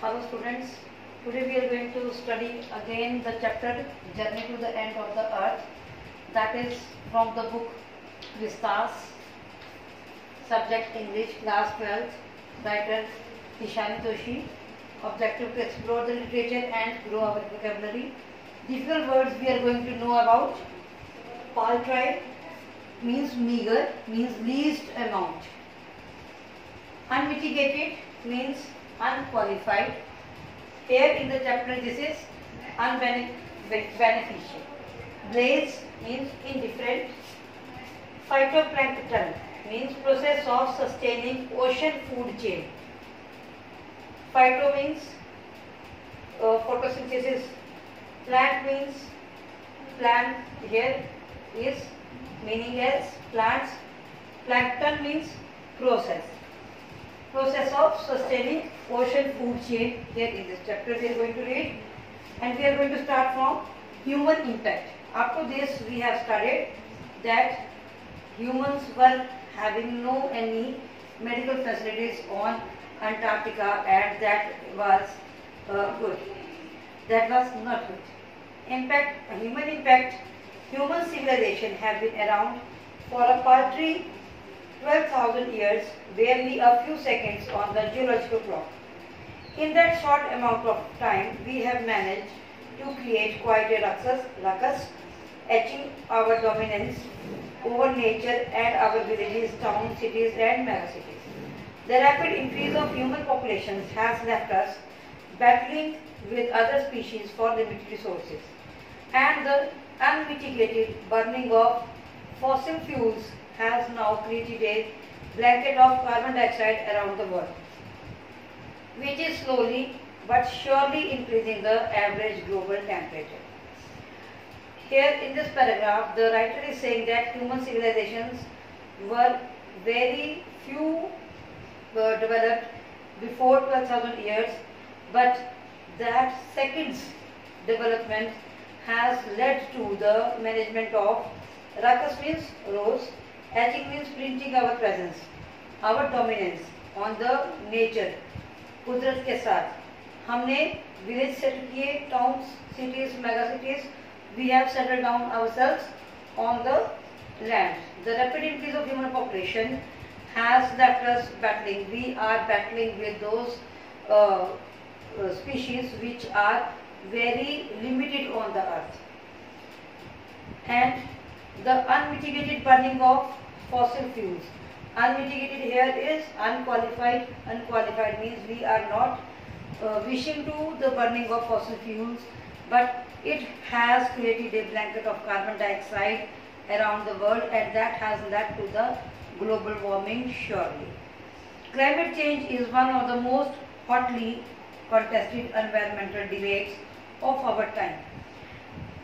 Hello students, today we are going to study again the chapter Journey to the End of the Earth, that is from the book Vistas, subject English, class 12th, writer Ishani Toshi, objective to explore the literature and grow our vocabulary. Difficult words we are going to know about. Paltry means meager, means least amount. Unmitigated means unqualified. Here in the chapter this is unbeneficial. Blaze means indifferent. Phytoplankton means process of sustaining ocean food chain. Phyto means photosynthesis. Plant means plant, here is meaning as plants. Plankton means process of sustaining ocean food chain. Here in this chapter we are going to read, and we are going to start from human impact. Up to this we have studied that humans were having no any medical facilities on Antarctica, and that was good. That was not good. Impact, human impact. Human civilization have been around for a paltry 12,000 years, barely a few seconds on the geological clock. In that short amount of time, we have managed to create quite a ruckus, etching our dominance over nature and our villages, towns, cities and megacities. The rapid increase of human populations has left us battling with other species for limited resources, and the unmitigated burning of fossil fuels has now created a blanket of carbon dioxide around the world, which is slowly but surely increasing the average global temperature. Here in this paragraph, the writer is saying that human civilizations were very few developed before 12,000 years, but that seconds development has led to the management of ruckus means rose, etching means printing our presence, our dominance on the nature, कुदरत के साथ हमने village settle किए, towns, cities, mega cities. We have settled down ourselves on the land. The rapid increase of human population has left us battling. We are battling with those species which are very limited on the earth. And the unmitigated burning of fossil fuels. Unmitigated here is unqualified. Unqualified means we are not wishing to the burning of fossil fuels, but it has created a blanket of carbon dioxide around the world, and that has led to the global warming surely. Climate change is one of the most hotly contested environmental debates of our time.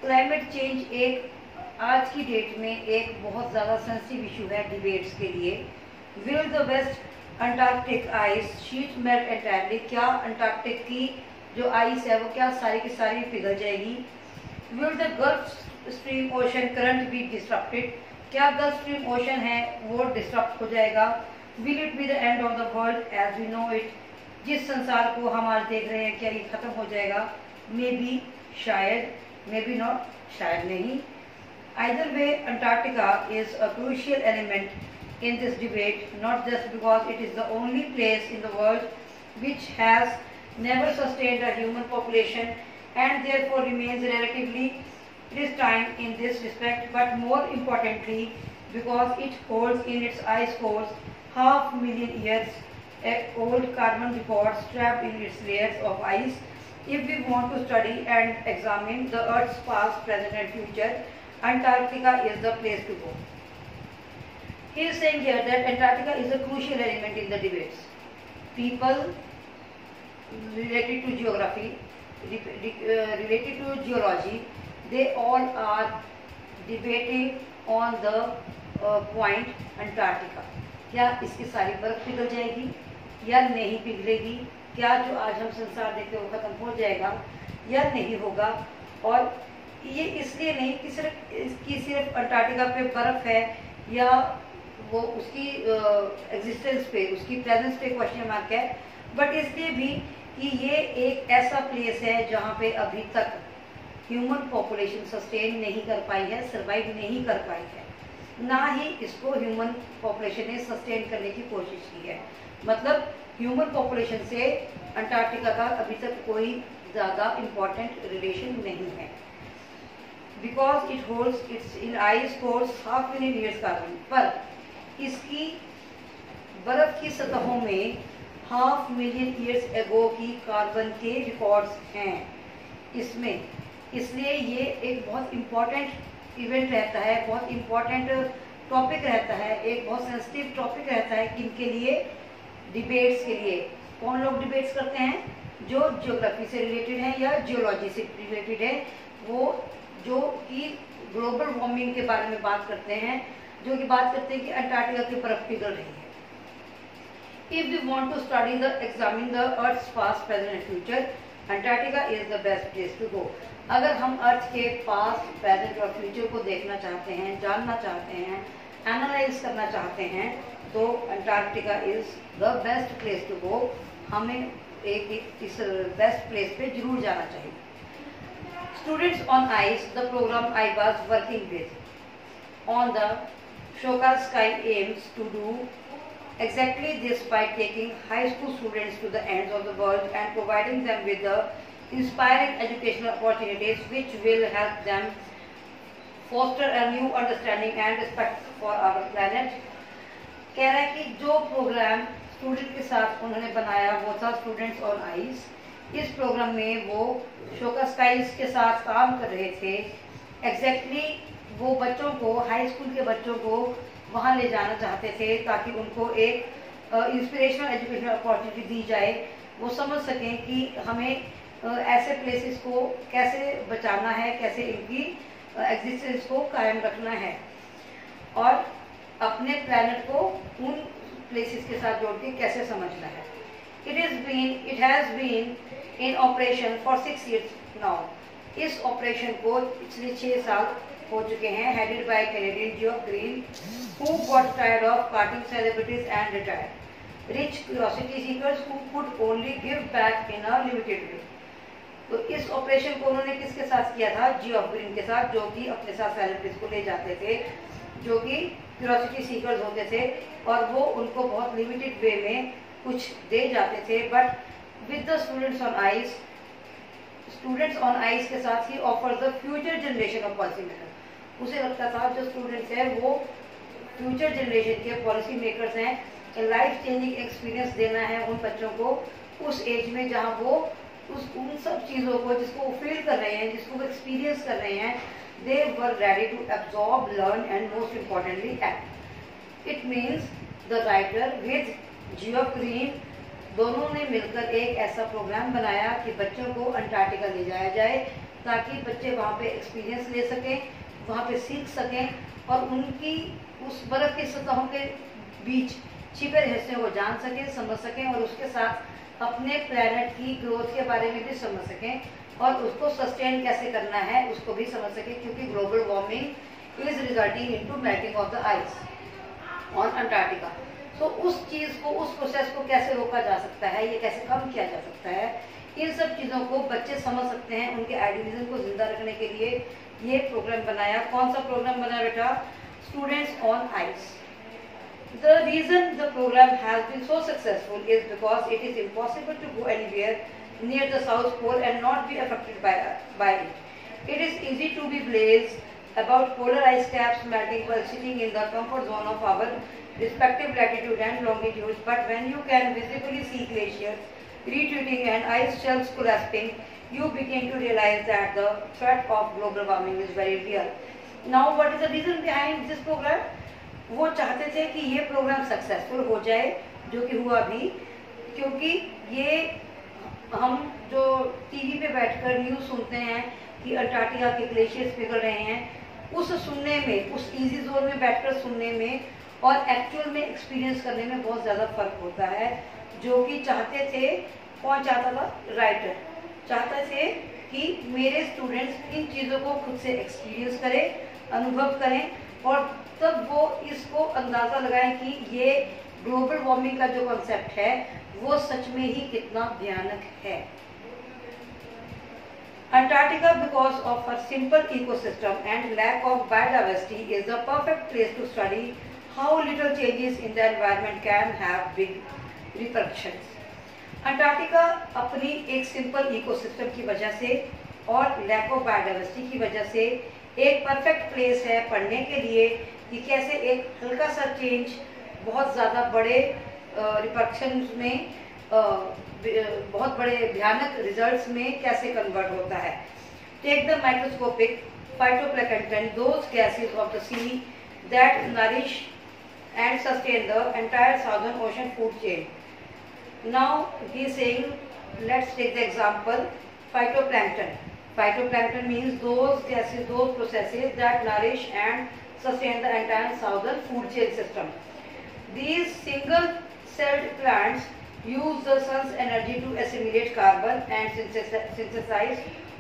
Climate change एक आज की date में एक बहुत ज़्यादा sensitive issue है debates के लिए. Will the west Antarctic ice sheet melt entirely? क्या अंटार्कटिक की जो आइस है वो क्या सारी की सारी पिघल जाएगी? Will the Gulf Stream ocean current be disrupted? क्या गल्फ स्ट्रीम ओशन है वो डिस्ट्रप्ट हो जाएगा? Will it be the end of the world as we know it? जिस संसार को हम आज देख रहे हैं क्या ये खत्म हो जाएगा? मे बी, शायद, मे बी नॉट, शायद नहीं. Either way, Antarctica is a crucial element in this debate, not just because it is the only place in the world which has never sustained a human population and therefore remains relatively pristine in this respect, but more importantly because it holds in its ice cores 500,000 years old carbon deposits trapped in its layers of ice. If we want to study and examine the Earth's past, present and future, Antarctica is the place to go. He is saying here that Antarctica is a crucial element in the debates. People related to geography, related to geology, they all are debating on the point Antarctica. क्या इसकी सारी बर्फ पिघल जाएगी या नहीं पिघलेगी? क्या जो आज हम संसार देखते हैं वो खत्म हो जाएगा या नहीं होगा? और ये इसलिए नहीं कि सिर्फ अंटार्कटिका पे बर्फ है या वो उसकी एग्जिस्टेंस पे, उसकी प्रेजेंस पे क्वेश्चन मार्क है, बट इसलिए भी कि ये एक ऐसा प्लेस है जहाँ पे अभी तक ह्यूमन पॉपुलेशन सस्टेन नहीं कर पाई है, सर्वाइव नहीं कर पाई है, ना ही इसको ह्यूमन पॉपुलेशन ने सस्टेन करने की कोशिश की है। मतलब ह्यूमन पॉपुलेशन से अंटार्कटिका का अभी तक कोई ज़्यादा इम्पोर्टेंट रिलेशन नहीं है, because it holds it's in ice course 5 million years carbon. पर इसकी बर्फ की सतहों में 5 मिलियन ईयर्स एगो की कार्बन के रिकॉर्ड्स हैं इसमें। इसलिए ये एक बहुत इम्पॉर्टेंट इवेंट रहता है, बहुत इम्पॉर्टेंट टॉपिक रहता है, एक बहुत सेंसिटिव टॉपिक रहता है किनके लिए, डिबेट्स के लिए। कौन लोग डिबेट्स करते हैं? जो ज्योग्राफी से रिलेटेड है या जियोलॉजी से रिलेटेड है, वो जो कि ग्लोबल वार्मिंग के बारे में बात करते हैं, जो कि बात करते हैं कि अंटार्कटिका की बर्फ पिघल रही है। If we want to study examine the Earth's past, present and future, Antarctica is the best place to go. अगर हम अर्थ के पास्ट, प्रेजेंट और फ्यूचर को देखना चाहते हैं, जानना चाहते हैं, एनालाइज करना चाहते हैं, तो Antarctica is the best place to go. हमें इस बेस्ट प्लेस पे जरूर जाना चाहिए। Students on ice, the program I was working with on the Shokalskiy aims to do exactly this by taking high school students to the ends of the world and providing them with the inspiring educational opportunities which will help them foster a new understanding and respect for our planet। कह रहा है कि जो programme student के साथ उन्होंने बनाया वो था स्टूडेंट्स ऑन आइस। इस प्रोग्राम में वो शोका स्काइज के साथ काम कर रहे थे। एग्जैक्टली वो बच्चों को, हाई स्कूल के बच्चों को वहाँ ले जाना चाहते थे ताकि उनको एक इंस्पिरेशनल एजुकेशनल अपॉर्चुनिटी दी जाए, वो समझ सकें कि हमें ऐसे प्लेसेस को कैसे बचाना है, कैसे इनकी एग्जिस्टेंस को कायम रखना है और अपने प्लैनेट को उन प्लेसेस के साथ जोड़ के कैसे समझना है। It has been in operation for 6 years now. इस ऑपरेशन को पिछले 6 साल हो चुके हैं, headed by Canadian Geoff Green, who got tired of carting celebrities and retired. Rich curiosity seekers who could only give back in a limited way. तो इस operation को उन्होंने किसके साथ किया था? जियोफ ग्रीन के साथ, जो कि अपने साथ सेलिब्रिटीज को ले जाते थे, जो कि क्यूरियोसिटी सीकर्स होते थे और वो उनको बहुत लिमिटेड वे में कुछ दे जाते थे। But with the students on ice के साथ ही offer the future generation of policy maker. उसे लगता था जो स्टूडेंट्स हैं वो फ्यूचर जनरेशन के पॉलिसी मेकर्स हैं, लाइफ चेंजिंग एक्सपीरियंस देना है उन बच्चों को उस एज में जहाँ वो उन सब चीज़ों को जिसको वो फील कर रहे हैं, जिसको वो एक्सपीरियंस कर रहे हैं, they were ready to absorb, learn and most importantly act. It means the writer with Geoff Green दोनों ने मिलकर एक ऐसा प्रोग्राम बनाया कि बच्चों को अंटार्कटिका ले जाया जाए ताकि बच्चे वहाँ पे एक्सपीरियंस ले सकें, वहाँ पे सीख सकें और उनकी उस बर्फ की सतहों के बीच छिपे रहस्यों को जान सकें, समझ सकें और उसके साथ अपने प्लैनेट की ग्रोथ के बारे में भी समझ सकें और उसको सस्टेन कैसे करना है उसको भी समझ सकें, क्योंकि global warming is resulting into melting of the ice on Antarctica. तो उस चीज़ को, उस प्रोसेस को कैसे रोका जा सकता है, ये कैसे कम किया जा सकता है, इन सब चीज़ों को बच्चे समझ सकते हैं। उनके आइडियलिज्म को जिंदा रखने के लिए ये प्रोग्राम बनाया। कौन सा प्रोग्राम बनाया बेटा? Students on ice. The reason the program has been so successful is because it is impossible to go anywhere near the South Pole and not be affected by it. It is easy to be blazed about polar ice caps melting while sitting in the comfort zone of our respective latitude and longitudes, but when you can visibly see glaciers retreating and ice shelves collapsing, you begin to realize that the threat of global warming is very real. Now, what is the reason behind this program? वो चाहते थे कि ये programme successful हो जाए, जो कि हुआ भी, क्योंकि ये हम जो टीवी पे बैठकर न्यूज़ सुनते हैं कि अंटार्कटिका के ग्लेशियर्स पिघल रहे हैं, उस सुनने में, उस इजी जोन में बैठकर सुनने में और एक्चुअल में एक्सपीरियंस करने में बहुत ज़्यादा फर्क होता है। जो कि चाहते थे, कौन चाहता था? राइटर चाहते थे कि मेरे स्टूडेंट्स इन चीज़ों को खुद से एक्सपीरियंस करें, अनुभव करें और तब वो इसको अंदाज़ा लगाएं कि ये ग्लोबल वार्मिंग का जो कॉन्सेप्ट है वो सच में ही कितना भयानक है। Antarctica, because of her simple ecosystem and lack of biodiversity, is the perfect place to study how little changes in the environment can have big repercussions. Antarctica अपनी एक सिंपल इकोसिस्टम की वजह से और लैक ऑफ बायोडाइवर्सिटी की वजह से एक परफेक्ट प्लेस है पढ़ने के लिए कि कैसे एक हल्का सा चेंज बहुत ज़्यादा बड़े रिपर्कशंस में बहुत बड़े भयानक रिजल्ट्स में कैसे कन्वर्ट होता है। Take the microscopic phytoplankton, those gases of the sea that nourish and sustain the entire Southern Ocean food chain. Now he is saying, let's take the example phytoplankton. Phytoplankton means those gases, those processes that nourish and sustain the entire southern food chain system. These single-celled plants use the sun's energy to assimilate carbon and synthesize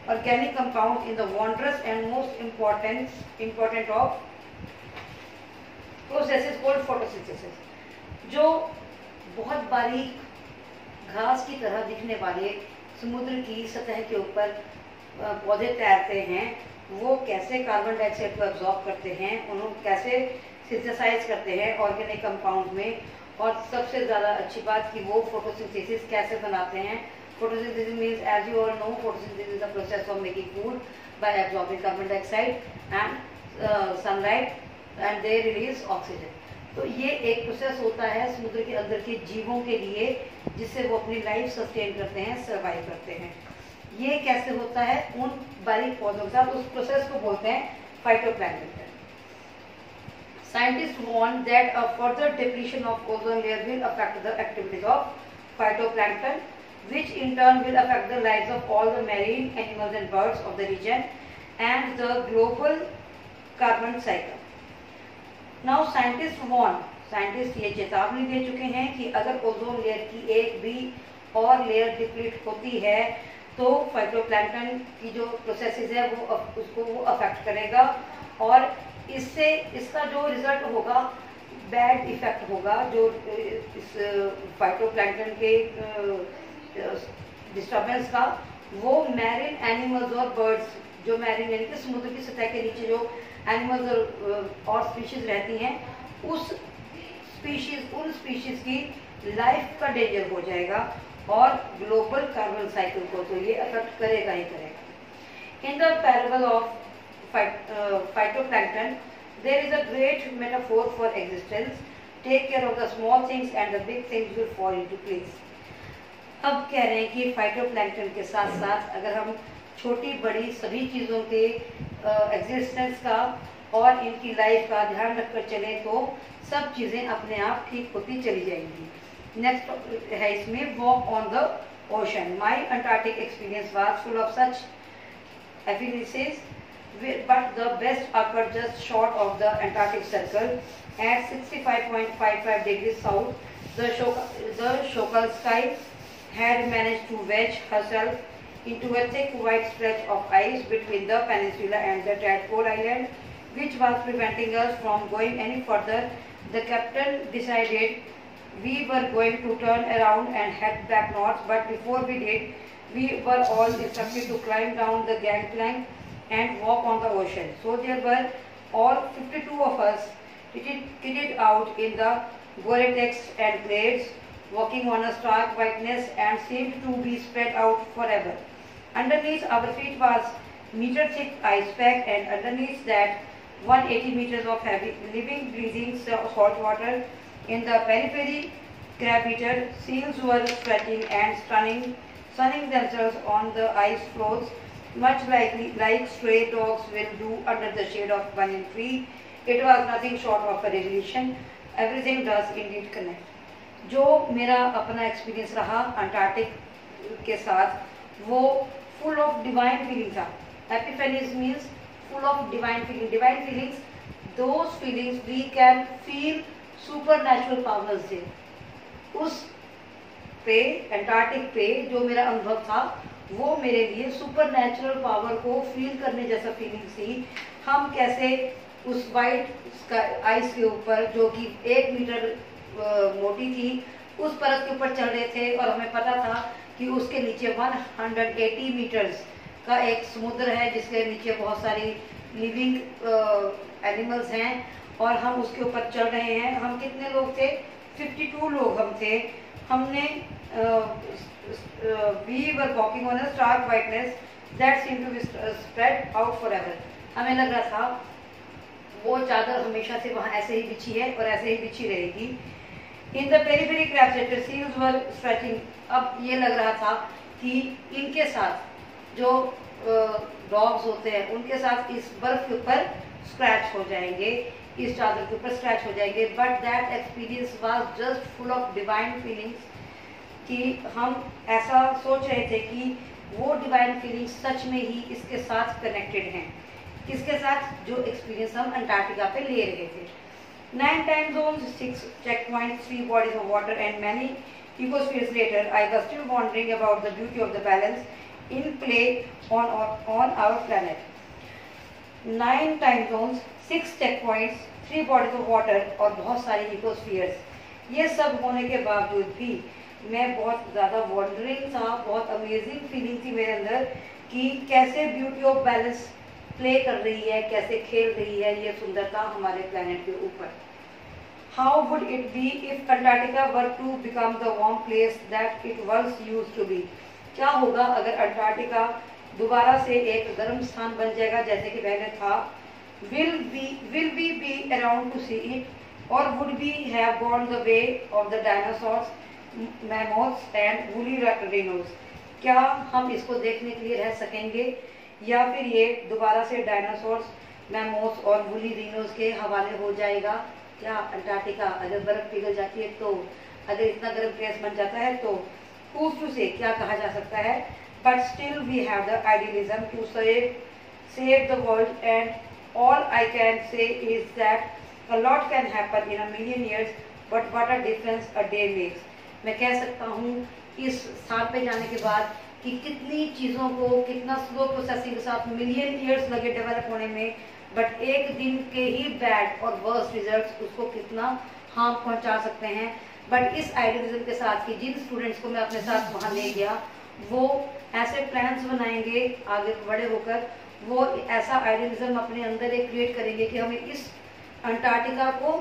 organic compounds in the wondrous and most important of processes called photosynthesis. जो बहुत बारीक घास की तरह दिखने वाले समुद्र की सतह के ऊपर पौधे तैरते हैं, वो कैसे कार्बन डाइऑक्साइड को एब्जॉर्ब करते हैं, उन्हें कैसे सिंथेसाइज करते हैं ऑर्गेनिक कंपाउंड में, और सबसे ज़्यादा अच्छी बात कि वो फोटोसिंथेसिस कैसे बनाते हैं। Photosynthesis means, as you all know, photosynthesis is the process of making food by absorbing carbon dioxide and sunlight and they release oxygen. तो ये एक प्रोसेस होता है समुद्र के अंदर के जीवों के लिए, जिससे वो अपनी लाइफ सस्टेन करते हैं, सर्वाइव करते हैं। ये कैसे होता है उन बारीक पौधों के साथ, उस प्रोसेस को बोलते हैं phytoplankton. Scientists warn that a further depletion of ozone layer will affect the activities of phytoplankton, which in turn will affect the lives of all the marine animals and birds of the region and the global carbon cycle. Now scientists warn, scientist ये चेतावनी दे चुके हैं कि अगर ozone layer की एक भी और लेयर डिप्लीट होती है तो फाइटोप्लैंक्टन की जो प्रोसेसेस है वो उसको वो अफेक्ट करेगा, और इससे इसका जो रिजल्ट होगा बैड इफेक्ट होगा, जो इस फाइटोप्लैंक्टन के डिस्टर्बेंस का, वो मैरिन एनिमल्स और बर्ड्स, जो मैरिन यानी कि समुद्र की सतह के नीचे जो एनिमल्स और स्पीशीज रहती हैं, उन स्पीशीज की लाइफ का डेंजर हो जाएगा, और ग्लोबल कार्बन साइकिल को तो ये अफेक्ट करेगा ही करेगा। In the parable of phytoplankton, there is a great metaphor for existence. Take care of the small things and the big things will fall into place. अब कह रहे हैं कि फाइटोप्लैंक्टन के साथ साथ अगर हम छोटी बड़ी सभी चीज़ों के एग्जिस्टेंस का और इनकी लाइफ का ध्यान रखकर चलें तो सब चीज़ें अपने आप ठीक होती चली जाएंगी। नेक्स्ट है इसमें walk on the ocean. My Antarctic experience was full of such evidences, but the best occurred just short of the Antarctic Circle at 65.55 degrees south. The Shokalsky had managed to wedge herself into a thick white stretch of ice between the peninsula and the Tadpole Island, which was preventing us from going any further. The captain decided we were going to turn around and head back north, but before we did, we were all instructed to climb down the gangplank and walk on the ocean. So there were all 52 of us kitted out in the Gore-Tex and blades, walking on a stark whiteness and seemed to be spread out forever. Underneath our feet was meter-thick ice pack, and underneath that 180 meters of heavy, living, breathing salt water. In the periphery, crab-eater seals were stretching and sunning themselves on the ice floes, much like stray dogs will do under the shade of banyan tree. It was nothing short of a revelation. Everything does indeed connect. जो मेरा अपना experience रहा Antarctic के साथ, वो full of divine feeling था। Epiphanies means full of divine feeling. Divine feelings, those feelings we can feel supernatural powers थे। उस पे अंटार्कटिक पे जो मेरा अनुभव था वो मेरे लिए सुपर नेचुरल पावर को फील करने जैसा फीलिंग थी। हम कैसे उस वाइट आइस के ऊपर, जो कि 1 मीटर मोटी थी उस परत के ऊपर चल रहे थे और हमें पता था कि उसके नीचे 180 मीटर्स का एक समुद्र है जिसके नीचे बहुत सारी लिविंग एनिमल्स हैं और हम उसके ऊपर चल रहे हैं। हम कितने लोग थे? 52 लोग हम थे। हमने we were walking on a stark whiteness that seemed to be spread out forever. हमें लग रहा था वो चादर हमेशा से वहाँ ऐसे ही बिछी है और ऐसे ही बिछी रहेगी। In the periphery cracks the seals were stretching. अब ये लग रहा था कि इनके साथ जो डॉग्स होते हैं उनके साथ इस बर्फ के ऊपर स्क्रैच हो जाएंगे, इस चादर के ऊपर स्क्रैच हो जाएंगे। But that experience was just full of divine feelings, कि हम ऐसा सोच रहे थे कि वो डिवाइन फीलिंग्स सच में ही इसके साथ कनेक्टेड हैं। किसके साथ? जो एक्सपीरियंस हम अंटार्कटिका पे ले रहे थे। 9 time zones, 6 checkpoints, 3 bodies of water and many ecospheres later, I was still wondering about the beauty of the balance in play on our planet. 9 time zones, 6 checkpoints, 3 bodies of water और बहुत सारे ecospheres, ये सब होने के बावजूद भी मैं बहुत ज़्यादा वॉन्डरिंग था, बहुत अमेजिंग फीलिंग थी मेरे अंदर कि कैसे ब्यूटी ऑफ बैलेंस प्ले कर रही है, कैसे खेल रही है ये सुंदरता हमारे प्लेनेट के ऊपर। How would it be if Antarctica were to become the warm place that it once used to be? क्या होगा अगर अंटार्कटिका दोबारा से एक गर्म स्थान बन जाएगा जैसे कि पहले था? Will we be around to see it, और would we have gone the way of the dinosaurs, mammoths and woolly rhinos? क्या हम इसको देखने के लिए रह सकेंगे या फिर ये दोबारा से डायनासोर्स, मैमोथ्स और वूली राइनोज के हवाले हो जाएगा? क्या अंटार्कटिका अगर बर्फ पिघल जाती है तो, अगर इतना गर्म प्लेस बन जाता है तो हूज से क्या कहा जा सकता है? But still we have the idealism to save the world, and all I can say is that a lot can happen in a million years, but what a difference a day makes. मैं कह सकता हूँ इस स्थान पे जाने के बाद कि कितनी चीज़ों को, कितना स्लो प्रोसेसिंग के साथ मिलियन ईयर्स लगे डेवलप होने में, बट एक दिन के ही बैड और वर्स्ट रिजल्ट्स उसको कितना हार्म पहुंचा सकते हैं। बट इस आइडियलिज्म के साथ कि जिन स्टूडेंट्स को मैं अपने साथ वहाँ ले गया वो ऐसे प्लान्स बनाएंगे आगे बड़े होकर, वो ऐसा आइडियलिज्म अपने अंदर एक क्रिएट करेंगे कि हमें इस अंटार्कटिका को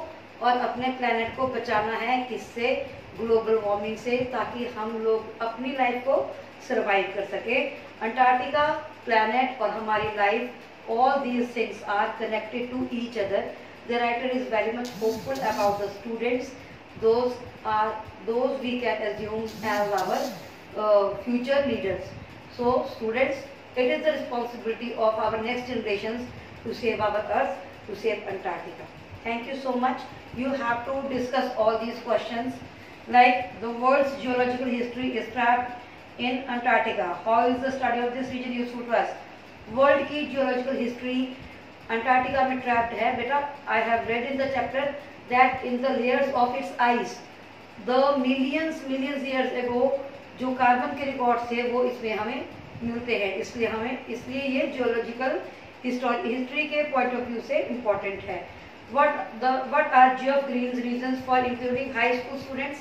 और अपने प्लेनेट को बचाना है। किससे? ग्लोबल वार्मिंग से, ताकि हम लोग अपनी लाइफ को सरवाइव कर सके। अंटार्कटिका, प्लेनेट और हमारी life, all these things are connected to each other. The writer is very much hopeful about the students. Those we can assume as our future leaders. So students, it is the responsibility of our next generations to save our earth, to save Antarctica. Thank you so much. You have to discuss all these questions, like the world's geological history is trapped in Antarctica. How is the study of this region useful to us? World की geological history Antarctica में trapped है बेटा। I have read in the chapter that in the layers of its ice the millions years ago जो carbon के record थे वो इसमें हमें मिलते हैं, इसलिए ये जियोलॉजिकल हिस्ट्री के पॉइंट ऑफ व्यू से इम्पोर्टेंट है। What are Geoff Green's reasons for including high school students?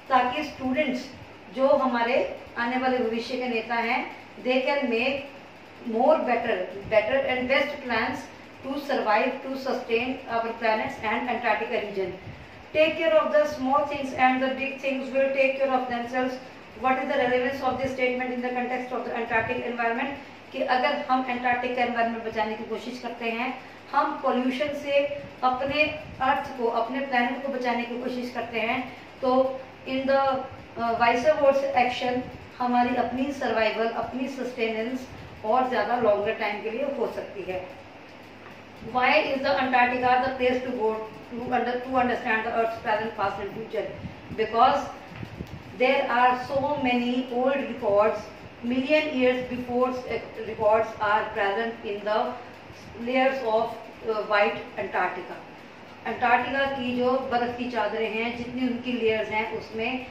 ताकि स्टूडेंट्स जो हमारे आने वाले भविष्य के नेता हैं, they can make more better and best plans to survive, to sustain our planets and Antarctica region. Take care of the small things and the big things will take care of themselves. What is the relevance of this statement in the context of the Antarctic environment? कि अगर हम Antarctic का environment बचाने की कोशिश करते हैं, हम पोल्यूशन से अपने अर्थ को, अपने प्लैनेट को बचाने की कोशिश करते हैं, तो in the vice words action हमारी अपनी सर्वाइवल, अपनी सस्टेनेंस और ज़्यादा लॉन्गर टाइम के लिए हो सकती है। Why is the Antarctica the place to go to understand the Earth's present, past and future? Because there are so many old records, million years before records are present in the layers of white Antarctica. Antarctica की जो बर्फ की चादरें हैं, जितनी उनकी layers हैं, उसमें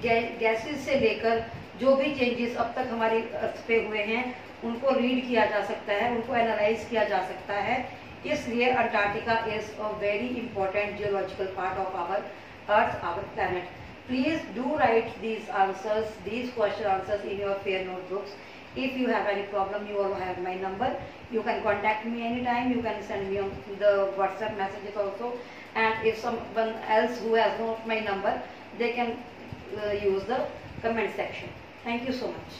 गैसेस से लेकर जो भी चेंजेस अब तक हमारी अर्थ पे हुए हैं उनको रीड किया जा सकता है, उनको एनालाइज किया जा सकता है। इसलिए Antarctica is a very important geological part of our earth, our planet. Please do write these answers, these question answers in your fair notebooks. If you have any problem, you all have my number. You can contact me anytime. You can send me on the WhatsApp messages also. And if someone else who has not my number, they can use the comment section. Thank you so much.